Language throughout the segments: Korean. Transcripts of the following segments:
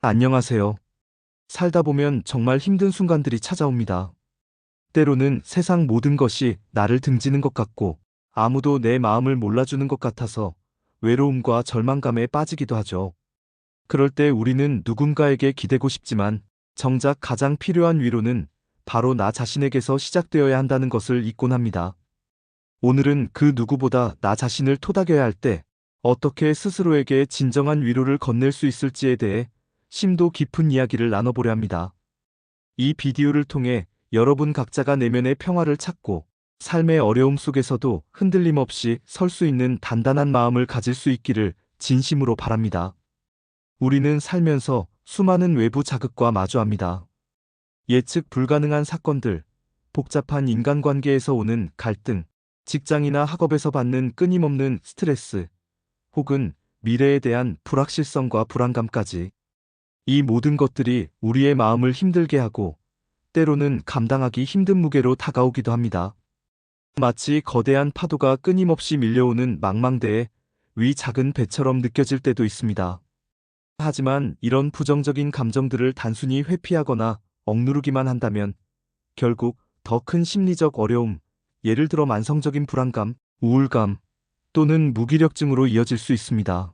안녕하세요. 살다 보면 정말 힘든 순간들이 찾아옵니다. 때로는 세상 모든 것이 나를 등지는 것 같고 아무도 내 마음을 몰라주는 것 같아서 외로움과 절망감에 빠지기도 하죠. 그럴 때 우리는 누군가에게 기대고 싶지만 정작 가장 필요한 위로는 바로 나 자신에게서 시작되어야 한다는 것을 잊곤 합니다. 오늘은 그 누구보다 나 자신을 토닥여야 할 때 어떻게 스스로에게 진정한 위로를 건넬 수 있을지에 대해 심도 깊은 이야기를 나눠보려 합니다. 이 비디오를 통해 여러분 각자가 내면의 평화를 찾고 삶의 어려움 속에서도 흔들림 없이 설 수 있는 단단한 마음을 가질 수 있기를 진심으로 바랍니다. 우리는 살면서 수많은 외부 자극과 마주합니다. 예측 불가능한 사건들, 복잡한 인간관계에서 오는 갈등, 직장이나 학업에서 받는 끊임없는 스트레스, 혹은 미래에 대한 불확실성과 불안감까지 이 모든 것들이 우리의 마음을 힘들게 하고 때로는 감당하기 힘든 무게로 다가오기도 합니다. 마치 거대한 파도가 끊임없이 밀려오는 망망대해 위 작은 배처럼 느껴질 때도 있습니다. 하지만 이런 부정적인 감정들을 단순히 회피하거나 억누르기만 한다면 결국 더 큰 심리적 어려움, 예를 들어 만성적인 불안감, 우울감 또는 무기력증으로 이어질 수 있습니다.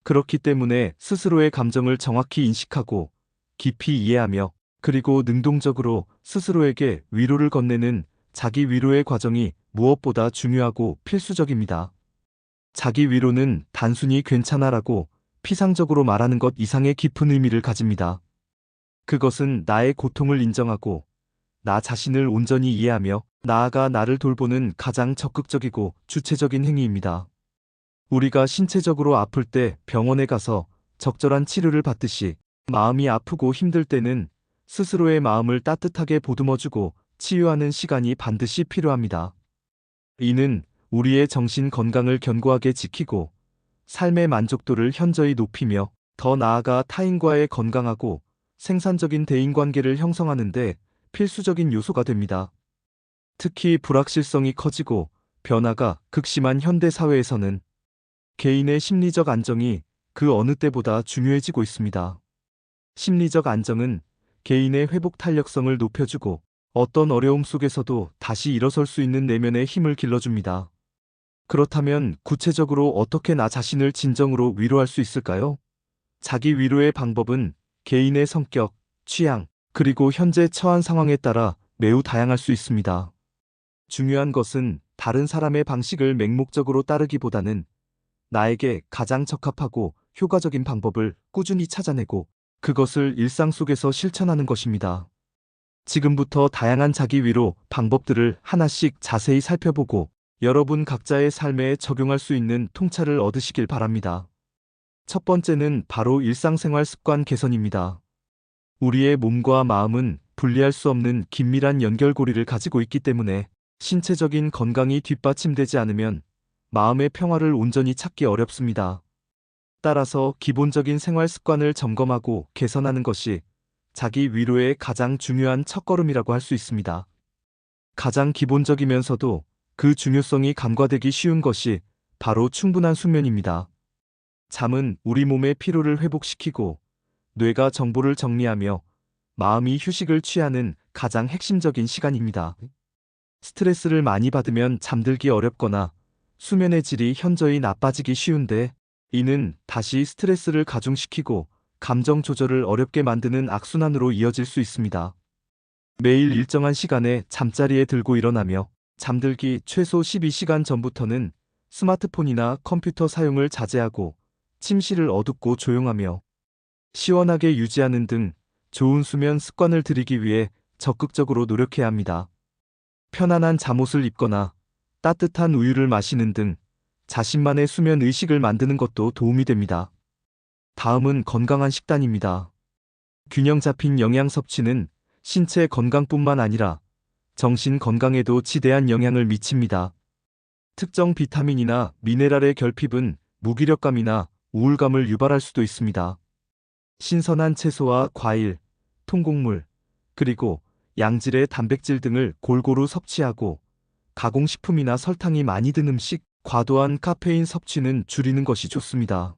그렇기 때문에 스스로의 감정을 정확히 인식하고 깊이 이해하며 그리고 능동적으로 스스로에게 위로를 건네는 자기 위로의 과정이 무엇보다 중요하고 필수적입니다. 자기 위로는 단순히 괜찮아라고 피상적으로 말하는 것 이상의 깊은 의미를 가집니다. 그것은 나의 고통을 인정하고 나 자신을 온전히 이해하며 나아가 나를 돌보는 가장 적극적이고 주체적인 행위입니다. 우리가 신체적으로 아플 때 병원에 가서 적절한 치료를 받듯이 마음이 아프고 힘들 때는 스스로의 마음을 따뜻하게 보듬어주고 치유하는 시간이 반드시 필요합니다. 이는 우리의 정신 건강을 견고하게 지키고 삶의 만족도를 현저히 높이며 더 나아가 타인과의 건강하고 생산적인 대인관계를 형성하는 데 필수적인 요소가 됩니다. 특히 불확실성이 커지고 변화가 극심한 현대 사회에서는 개인의 심리적 안정이 그 어느 때보다 중요해지고 있습니다. 심리적 안정은 개인의 회복 탄력성을 높여주고 어떤 어려움 속에서도 다시 일어설 수 있는 내면의 힘을 길러줍니다. 그렇다면 구체적으로 어떻게 나 자신을 진정으로 위로할 수 있을까요? 자기 위로의 방법은 개인의 성격, 취향, 그리고 현재 처한 상황에 따라 매우 다양할 수 있습니다. 중요한 것은 다른 사람의 방식을 맹목적으로 따르기보다는 나에게 가장 적합하고 효과적인 방법을 꾸준히 찾아내고 그것을 일상 속에서 실천하는 것입니다. 지금부터 다양한 자기 위로 방법들을 하나씩 자세히 살펴보고 여러분 각자의 삶에 적용할 수 있는 통찰을 얻으시길 바랍니다. 첫 번째는 바로 일상생활 습관 개선입니다. 우리의 몸과 마음은 분리할 수 없는 긴밀한 연결고리를 가지고 있기 때문에 신체적인 건강이 뒷받침되지 않으면 마음의 평화를 온전히 찾기 어렵습니다. 따라서 기본적인 생활 습관을 점검하고 개선하는 것이 자기 위로의 가장 중요한 첫걸음이라고 할 수 있습니다. 가장 기본적이면서도 그 중요성이 간과되기 쉬운 것이 바로 충분한 숙면입니다. 잠은 우리 몸의 피로를 회복시키고 뇌가 정보를 정리하며 마음이 휴식을 취하는 가장 핵심적인 시간입니다. 스트레스를 많이 받으면 잠들기 어렵거나 수면의 질이 현저히 나빠지기 쉬운데 이는 다시 스트레스를 가중시키고 감정 조절을 어렵게 만드는 악순환으로 이어질 수 있습니다. 매일 일정한 시간에 잠자리에 들고 일어나며 잠들기 최소 12시간 전부터는 스마트폰이나 컴퓨터 사용을 자제하고 침실을 어둡고 조용하며 시원하게 유지하는 등 좋은 수면 습관을 들이기 위해 적극적으로 노력해야 합니다. 편안한 잠옷을 입거나 따뜻한 우유를 마시는 등 자신만의 수면 의식을 만드는 것도 도움이 됩니다. 다음은 건강한 식단입니다. 균형 잡힌 영양 섭취는 신체 건강뿐만 아니라 정신 건강에도 지대한 영향을 미칩니다. 특정 비타민이나 미네랄의 결핍은 무기력감이나 우울감을 유발할 수도 있습니다. 신선한 채소와 과일, 통곡물, 그리고 양질의 단백질 등을 골고루 섭취하고 가공식품이나 설탕이 많이 든 음식, 과도한 카페인 섭취는 줄이는 것이 좋습니다.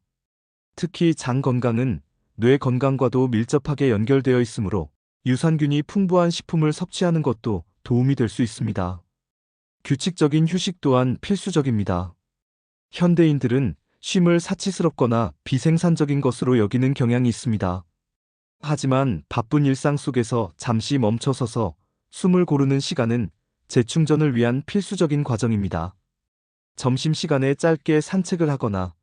특히 장 건강은 뇌 건강과도 밀접하게 연결되어 있으므로 유산균이 풍부한 식품을 섭취하는 것도 도움이 될 수 있습니다. 규칙적인 휴식 또한 필수적입니다. 현대인들은 쉼을 사치스럽거나 비생산적인 것으로 여기는 경향이 있습니다. 하지만 바쁜 일상 속에서 잠시 멈춰서서 숨을 고르는 시간은 재충전을 위한 필수적인 과정입니다. 점심시간에 짧게 산책을 하거나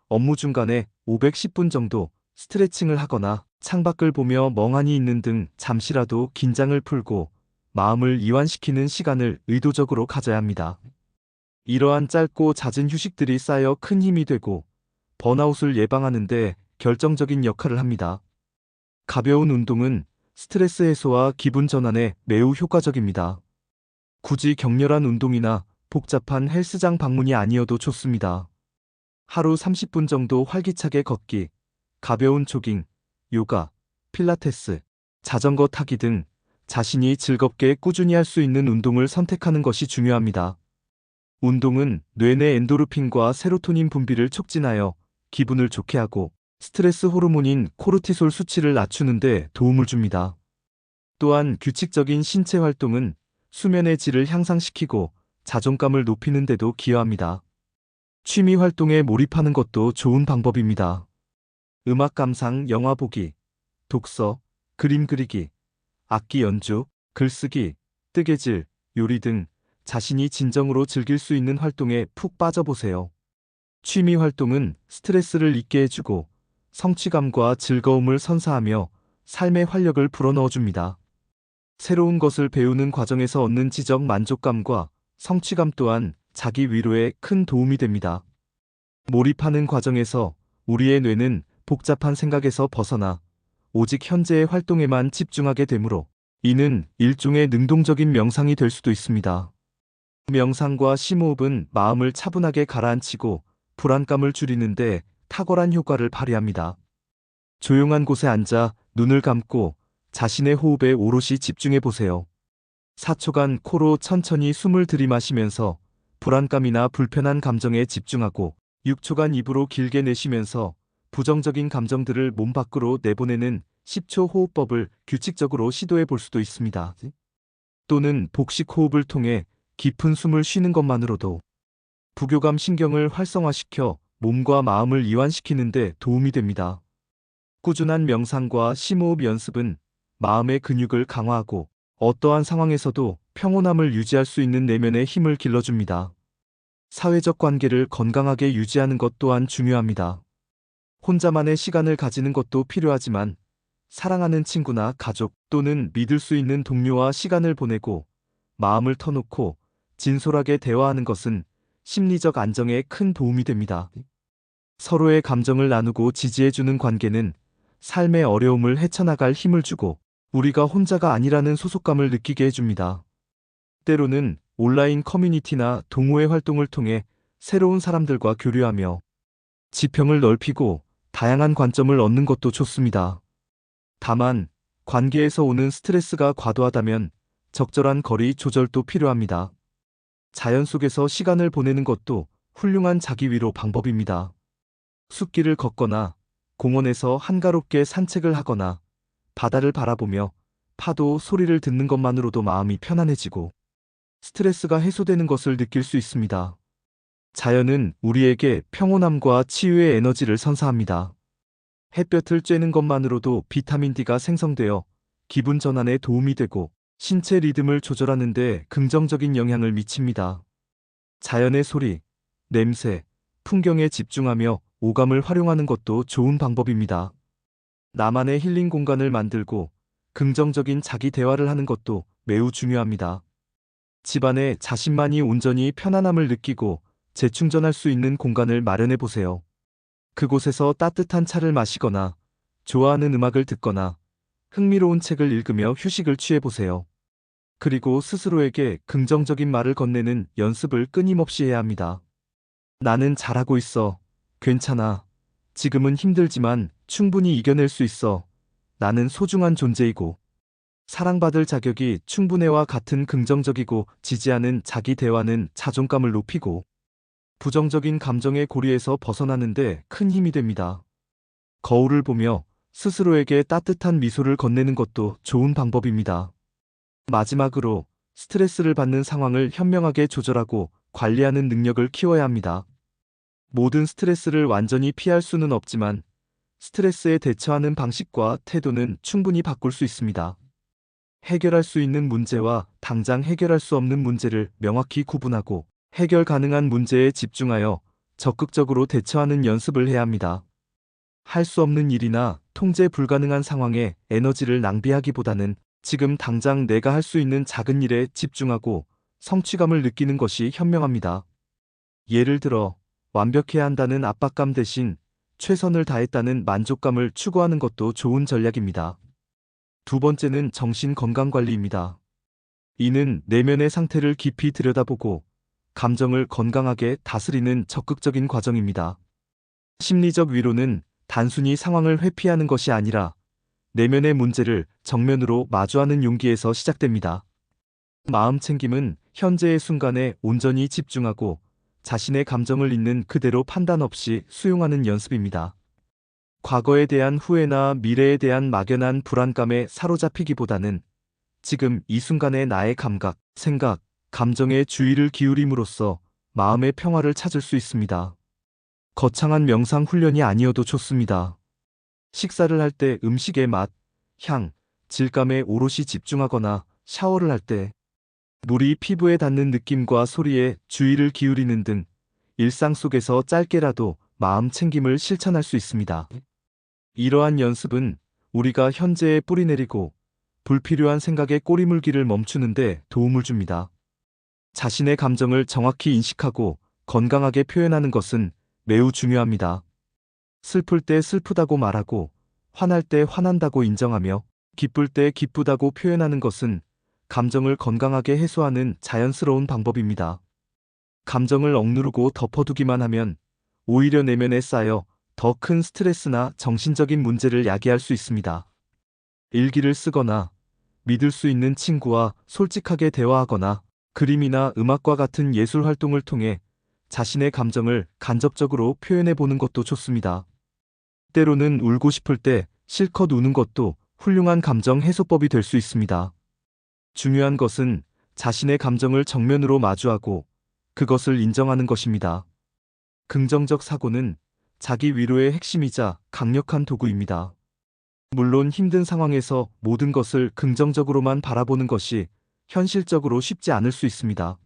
업무 중간에 510분 정도 스트레칭을 하거나 창밖을 보며 멍하니 있는 등 잠시라도 긴장을 풀고 마음을 이완시키는 시간을 의도적으로 가져야 합니다. 이러한 짧고 잦은 휴식들이 쌓여 큰 힘이 되고 번아웃을 예방하는 데 결정적인 역할을 합니다. 가벼운 운동은 스트레스 해소와 기분 전환에 매우 효과적입니다. 굳이 격렬한 운동이나 복잡한 헬스장 방문이 아니어도 좋습니다. 하루 30분 정도 활기차게 걷기, 가벼운 조깅, 요가, 필라테스, 자전거 타기 등 자신이 즐겁게 꾸준히 할 수 있는 운동을 선택하는 것이 중요합니다. 운동은 뇌내 엔도르핀과 세로토닌 분비를 촉진하여 기분을 좋게 하고 스트레스 호르몬인 코르티솔 수치를 낮추는 데 도움을 줍니다. 또한 규칙적인 신체 활동은 수면의 질을 향상시키고 자존감을 높이는 데도 기여합니다. 취미 활동에 몰입하는 것도 좋은 방법입니다. 음악 감상, 영화 보기, 독서, 그림 그리기, 악기 연주, 글쓰기, 뜨개질, 요리 등 자신이 진정으로 즐길 수 있는 활동에 푹 빠져보세요. 취미 활동은 스트레스를 잊게 해주고 성취감과 즐거움을 선사하며 삶의 활력을 불어넣어줍니다. 새로운 것을 배우는 과정에서 얻는 지적 만족감과 성취감 또한 자기 위로에 큰 도움이 됩니다. 몰입하는 과정에서 우리의 뇌는 복잡한 생각에서 벗어나 오직 현재의 활동에만 집중하게 되므로 이는 일종의 능동적인 명상이 될 수도 있습니다. 명상과 심호흡은 마음을 차분하게 가라앉히고 불안감을 줄이는데 탁월한 효과를 발휘합니다. 조용한 곳에 앉아 눈을 감고 자신의 호흡에 오롯이 집중해 보세요. 4초간 코로 천천히 숨을 들이마시면서 불안감이나 불편한 감정에 집중하고 6초간 입으로 길게 내쉬면서 부정적인 감정들을 몸 밖으로 내보내는 10초 호흡법을 규칙적으로 시도해 볼 수도 있습니다. 또는 복식 호흡을 통해 깊은 숨을 쉬는 것만으로도 부교감 신경을 활성화시켜 몸과 마음을 이완시키는 데 도움이 됩니다. 꾸준한 명상과 심호흡 연습은 마음의 근육을 강화하고 어떠한 상황에서도 평온함을 유지할 수 있는 내면의 힘을 길러줍니다. 사회적 관계를 건강하게 유지하는 것 또한 중요합니다. 혼자만의 시간을 가지는 것도 필요하지만 사랑하는 친구나 가족 또는 믿을 수 있는 동료와 시간을 보내고 마음을 터놓고 진솔하게 대화하는 것은 심리적 안정에 큰 도움이 됩니다. 서로의 감정을 나누고 지지해주는 관계는 삶의 어려움을 헤쳐나갈 힘을 주고 우리가 혼자가 아니라는 소속감을 느끼게 해줍니다. 때로는 온라인 커뮤니티나 동호회 활동을 통해 새로운 사람들과 교류하며 지평을 넓히고 다양한 관점을 얻는 것도 좋습니다. 다만 관계에서 오는 스트레스가 과도하다면 적절한 거리 조절도 필요합니다. 자연 속에서 시간을 보내는 것도 훌륭한 자기 위로 방법입니다. 숲길을 걷거나 공원에서 한가롭게 산책을 하거나 바다를 바라보며 파도 소리를 듣는 것만으로도 마음이 편안해지고 스트레스가 해소되는 것을 느낄 수 있습니다. 자연은 우리에게 평온함과 치유의 에너지를 선사합니다. 햇볕을 쬐는 것만으로도 비타민 D가 생성되어 기분 전환에 도움이 되고 신체 리듬을 조절하는 데 긍정적인 영향을 미칩니다. 자연의 소리, 냄새, 풍경에 집중하며 오감을 활용하는 것도 좋은 방법입니다. 나만의 힐링 공간을 만들고 긍정적인 자기 대화를 하는 것도 매우 중요합니다. 집안에 자신만이 온전히 편안함을 느끼고 재충전할 수 있는 공간을 마련해 보세요. 그곳에서 따뜻한 차를 마시거나 좋아하는 음악을 듣거나 흥미로운 책을 읽으며 휴식을 취해 보세요. 그리고 스스로에게 긍정적인 말을 건네는 연습을 끊임없이 해야 합니다. 나는 잘하고 있어. 괜찮아. 지금은 힘들지만 충분히 이겨낼 수 있어. 나는 소중한 존재이고 사랑받을 자격이 충분해와 같은 긍정적이고 지지하는 자기 대화는 자존감을 높이고 부정적인 감정의 고리에서 벗어나는데 큰 힘이 됩니다. 거울을 보며 스스로에게 따뜻한 미소를 건네는 것도 좋은 방법입니다. 마지막으로 스트레스를 받는 상황을 현명하게 조절하고 관리하는 능력을 키워야 합니다. 모든 스트레스를 완전히 피할 수는 없지만 스트레스에 대처하는 방식과 태도는 충분히 바꿀 수 있습니다. 해결할 수 있는 문제와 당장 해결할 수 없는 문제를 명확히 구분하고 해결 가능한 문제에 집중하여 적극적으로 대처하는 연습을 해야 합니다. 할 수 없는 일이나 통제 불가능한 상황에 에너지를 낭비하기보다는 지금 당장 내가 할 수 있는 작은 일에 집중하고 성취감을 느끼는 것이 현명합니다. 예를 들어, 완벽해야 한다는 압박감 대신 최선을 다했다는 만족감을 추구하는 것도 좋은 전략입니다. 두 번째는 정신 건강 관리입니다. 이는 내면의 상태를 깊이 들여다보고 감정을 건강하게 다스리는 적극적인 과정입니다. 심리적 위로는 단순히 상황을 회피하는 것이 아니라 내면의 문제를 정면으로 마주하는 용기에서 시작됩니다. 마음 챙김은 현재의 순간에 온전히 집중하고 자신의 감정을 있는 그대로 판단 없이 수용하는 연습입니다. 과거에 대한 후회나 미래에 대한 막연한 불안감에 사로잡히기보다는 지금 이 순간의 나의 감각, 생각, 감정에 주의를 기울임으로써 마음의 평화를 찾을 수 있습니다. 거창한 명상 훈련이 아니어도 좋습니다. 식사를 할 때 음식의 맛, 향, 질감에 오롯이 집중하거나 샤워를 할 때 물이 피부에 닿는 느낌과 소리에 주의를 기울이는 등 일상 속에서 짧게라도 마음 챙김을 실천할 수 있습니다. 이러한 연습은 우리가 현재에 뿌리내리고 불필요한 생각에 꼬리물기를 멈추는데 도움을 줍니다. 자신의 감정을 정확히 인식하고 건강하게 표현하는 것은 매우 중요합니다. 슬플 때 슬프다고 말하고, 화날 때 화난다고 인정하며, 기쁠 때 기쁘다고 표현하는 것은 감정을 건강하게 해소하는 자연스러운 방법입니다. 감정을 억누르고 덮어두기만 하면 오히려 내면에 쌓여 더 큰 스트레스나 정신적인 문제를 야기할 수 있습니다. 일기를 쓰거나 믿을 수 있는 친구와 솔직하게 대화하거나 그림이나 음악과 같은 예술 활동을 통해 자신의 감정을 간접적으로 표현해 보는 것도 좋습니다. 때로는 울고 싶을 때 실컷 우는 것도 훌륭한 감정 해소법이 될 수 있습니다. 중요한 것은 자신의 감정을 정면으로 마주하고 그것을 인정하는 것입니다. 긍정적 사고는 자기 위로의 핵심이자 강력한 도구입니다. 물론 힘든 상황에서 모든 것을 긍정적으로만 바라보는 것이 현실적으로 쉽지 않을 수 있습니다.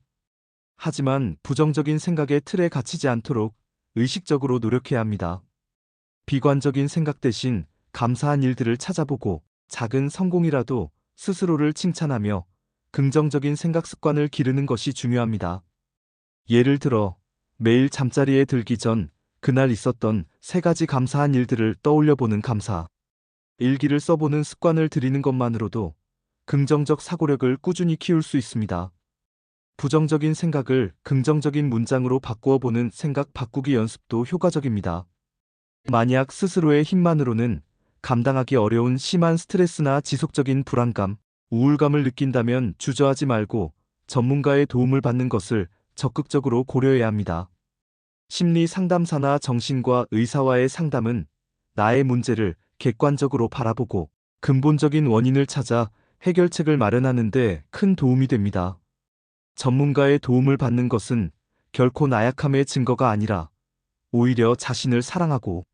하지만 부정적인 생각의 틀에 갇히지 않도록 의식적으로 노력해야 합니다. 비관적인 생각 대신 감사한 일들을 찾아보고 작은 성공이라도 스스로를 칭찬하며 긍정적인 생각 습관을 기르는 것이 중요합니다. 예를 들어 매일 잠자리에 들기 전 그날 있었던 3가지 감사한 일들을 떠올려보는 감사 일기를 써보는 습관을 들이는 것만으로도 긍정적 사고력을 꾸준히 키울 수 있습니다. 부정적인 생각을 긍정적인 문장으로 바꾸어 보는 생각 바꾸기 연습도 효과적입니다. 만약 스스로의 힘만으로는 감당하기 어려운 심한 스트레스나 지속적인 불안감, 우울감을 느낀다면 주저하지 말고 전문가의 도움을 받는 것을 적극적으로 고려해야 합니다. 심리 상담사나 정신과 의사와의 상담은 나의 문제를 객관적으로 바라보고 근본적인 원인을 찾아 해결책을 마련하는 데 큰 도움이 됩니다. 전문가의 도움을 받는 것은 결코 나약함의 증거가 아니라 오히려 자신을 사랑하고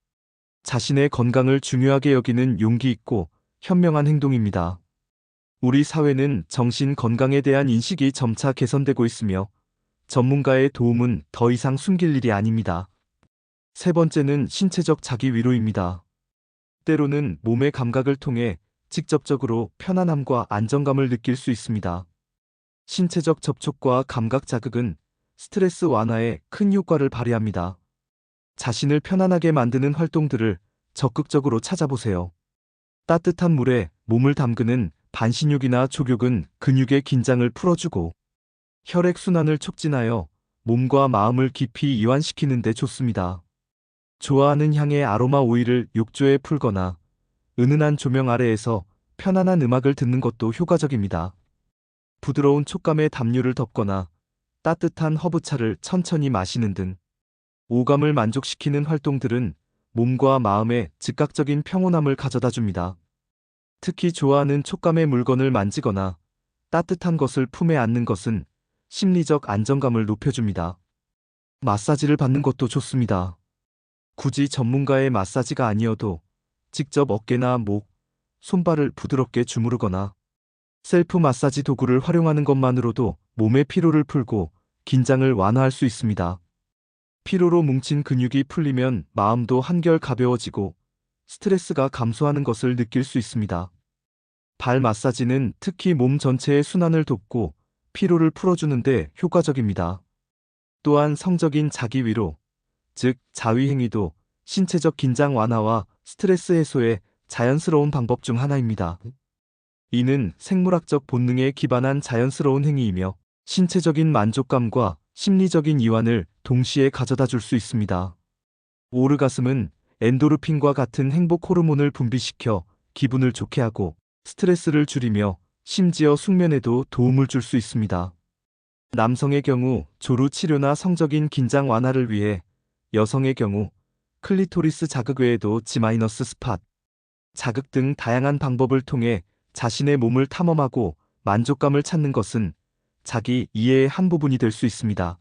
자신의 건강을 중요하게 여기는 용기 있고 현명한 행동입니다. 우리 사회는 정신 건강에 대한 인식이 점차 개선되고 있으며 전문가의 도움은 더 이상 숨길 일이 아닙니다. 세 번째는 신체적 자기 위로입니다. 때로는 몸의 감각을 통해 직접적으로 편안함과 안정감을 느낄 수 있습니다. 신체적 접촉과 감각 자극은 스트레스 완화에 큰 효과를 발휘합니다. 자신을 편안하게 만드는 활동들을 적극적으로 찾아보세요. 따뜻한 물에 몸을 담그는 반신욕이나 족욕은 근육의 긴장을 풀어주고 혈액순환을 촉진하여 몸과 마음을 깊이 이완시키는 데 좋습니다. 좋아하는 향의 아로마 오일을 욕조에 풀거나 은은한 조명 아래에서 편안한 음악을 듣는 것도 효과적입니다. 부드러운 촉감의 담요를 덮거나 따뜻한 허브차를 천천히 마시는 등 오감을 만족시키는 활동들은 몸과 마음에 즉각적인 평온함을 가져다 줍니다. 특히 좋아하는 촉감의 물건을 만지거나 따뜻한 것을 품에 안는 것은 심리적 안정감을 높여줍니다. 마사지를 받는 것도 좋습니다. 굳이 전문가의 마사지가 아니어도 직접 어깨나 목, 손발을 부드럽게 주무르거나 셀프 마사지 도구를 활용하는 것만으로도 몸의 피로를 풀고 긴장을 완화할 수 있습니다. 피로로 뭉친 근육이 풀리면 마음도 한결 가벼워지고 스트레스가 감소하는 것을 느낄 수 있습니다. 발 마사지는 특히 몸 전체의 순환을 돕고 피로를 풀어주는데 효과적입니다. 또한 성적인 자기 위로, 즉 자위 행위도 신체적 긴장 완화와 스트레스 해소의 자연스러운 방법 중 하나입니다. 이는 생물학적 본능에 기반한 자연스러운 행위이며 신체적인 만족감과 심리적인 이완을 동시에 가져다 줄 수 있습니다. 오르가슴은 엔도르핀과 같은 행복 호르몬을 분비시켜 기분을 좋게 하고 스트레스를 줄이며 심지어 숙면에도 도움을 줄 수 있습니다. 남성의 경우 조루 치료나 성적인 긴장 완화를 위해, 여성의 경우 클리토리스 자극 외에도 G- 스팟 자극 등 다양한 방법을 통해 자신의 몸을 탐험하고 만족감을 찾는 것은 자기 이해의 한 부분이 될 수 있습니다.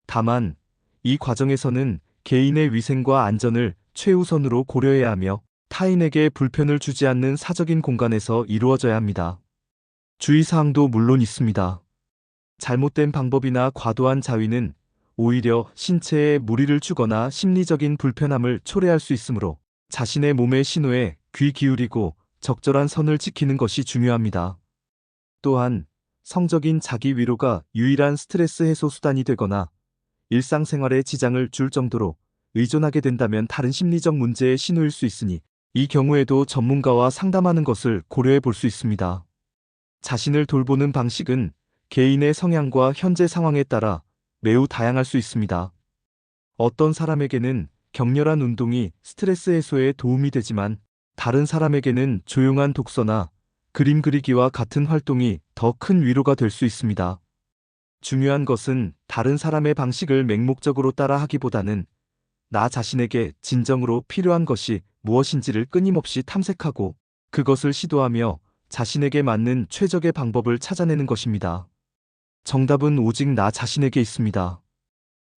다만 이 과정에서는 개인의 위생과 안전을 최우선으로 고려해야 하며 타인에게 불편을 주지 않는 사적인 공간에서 이루어져야 합니다. 주의사항도 물론 있습니다. 잘못된 방법이나 과도한 자위는 오히려 신체에 무리를 주거나 심리적인 불편함을 초래할 수 있으므로 자신의 몸의 신호에 귀 기울이고 적절한 선을 지키는 것이 중요합니다. 또한 성적인 자기 위로가 유일한 스트레스 해소 수단이 되거나 일상생활에 지장을 줄 정도로 의존하게 된다면 다른 심리적 문제의 신호일 수 있으니 이 경우에도 전문가와 상담하는 것을 고려해 볼 수 있습니다. 자신을 돌보는 방식은 개인의 성향과 현재 상황에 따라 매우 다양할 수 있습니다. 어떤 사람에게는 격렬한 운동이 스트레스 해소에 도움이 되지만 다른 사람에게는 조용한 독서나 그림 그리기와 같은 활동이 더 큰 위로가 될 수 있습니다. 중요한 것은 다른 사람의 방식을 맹목적으로 따라하기보다는 나 자신에게 진정으로 필요한 것이 무엇인지를 끊임없이 탐색하고 그것을 시도하며 자신에게 맞는 최적의 방법을 찾아내는 것입니다. 정답은 오직 나 자신에게 있습니다.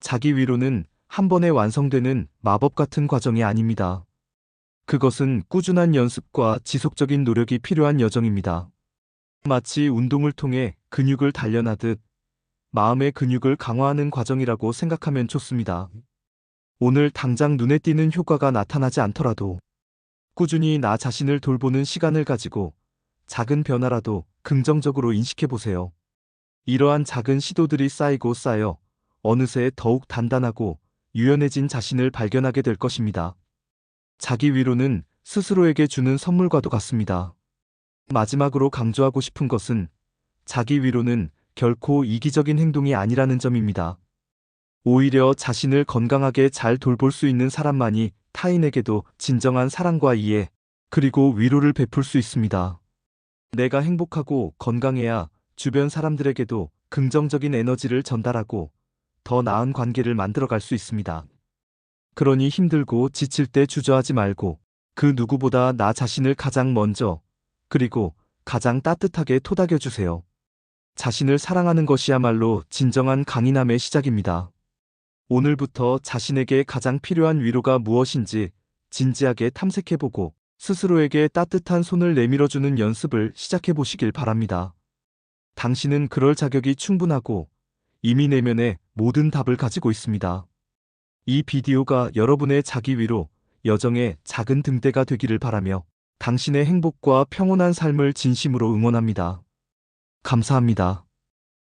자기 위로는 한 번에 완성되는 마법 같은 과정이 아닙니다. 그것은 꾸준한 연습과 지속적인 노력이 필요한 여정입니다. 마치 운동을 통해 근육을 단련하듯 마음의 근육을 강화하는 과정이라고 생각하면 좋습니다. 오늘 당장 눈에 띄는 효과가 나타나지 않더라도 꾸준히 나 자신을 돌보는 시간을 가지고 작은 변화라도 긍정적으로 인식해 보세요. 이러한 작은 시도들이 쌓이고 쌓여 어느새 더욱 단단하고 유연해진 자신을 발견하게 될 것입니다. 자기 위로는 스스로에게 주는 선물과도 같습니다. 마지막으로 강조하고 싶은 것은 자기 위로는 결코 이기적인 행동이 아니라는 점입니다. 오히려 자신을 건강하게 잘 돌볼 수 있는 사람만이 타인에게도 진정한 사랑과 이해, 그리고 위로를 베풀 수 있습니다. 내가 행복하고 건강해야 주변 사람들에게도 긍정적인 에너지를 전달하고 더 나은 관계를 만들어갈 수 있습니다. 그러니 힘들고 지칠 때 주저하지 말고 그 누구보다 나 자신을 가장 먼저, 그리고 가장 따뜻하게 토닥여 주세요. 자신을 사랑하는 것이야말로 진정한 강인함의 시작입니다. 오늘부터 자신에게 가장 필요한 위로가 무엇인지 진지하게 탐색해보고 스스로에게 따뜻한 손을 내밀어주는 연습을 시작해보시길 바랍니다. 당신은 그럴 자격이 충분하고 이미 내면에 모든 답을 가지고 있습니다. 이 비디오가 여러분의 자기 위로 여정의 작은 등대가 되기를 바라며 당신의 행복과 평온한 삶을 진심으로 응원합니다. 감사합니다.